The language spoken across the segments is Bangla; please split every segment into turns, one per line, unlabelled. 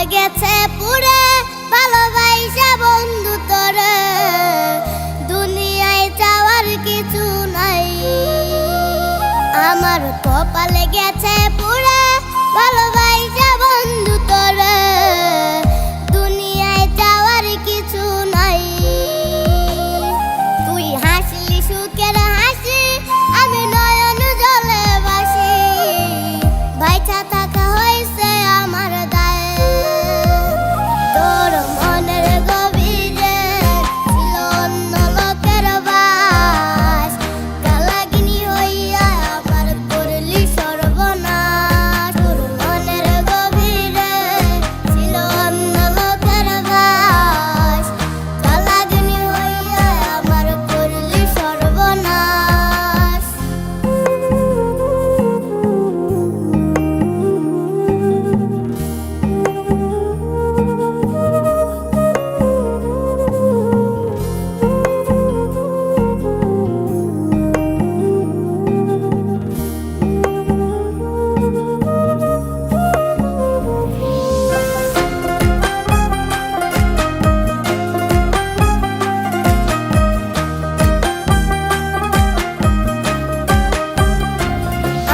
গেছে পুরে ভালোবাসা বন্ধু তোরে, দুনিয়ায় চাওয়ার কিছু নাই। আমার কপালে গেছে পুরে ভালোবাসা বন্ধু তোরে, দুনিয়ায় চাওয়ার কিছু নাই। তুই হাসলি সুখের হাসি, আমি নয়ন জলে বাসি, বাইচা থাকা হয়েছে আমার দায়। তোর মনের গভীরে ছিল অন্য লোকের বাস, কালাগিনী হইয়া আমার করলি সর্বনাশ। তোর মনের গভীরে ছিল অন্য লোকের বাস, কালাগিনী হইয়া আমার করলি সর্বনাশ।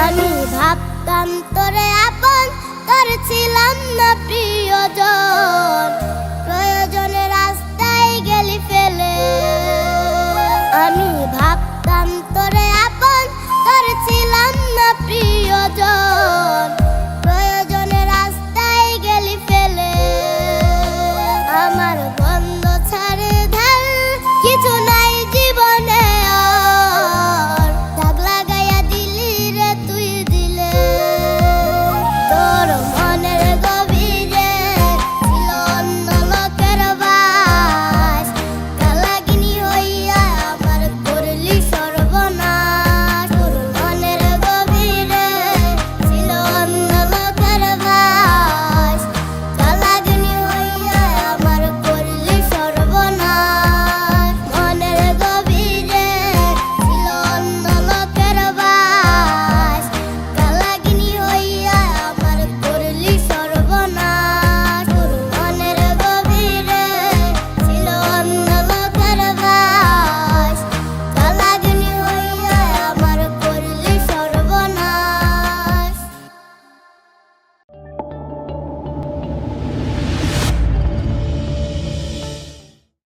আমি ভাবতাম তোরে আপন, তোর ছিলাম না প্রিয়জন।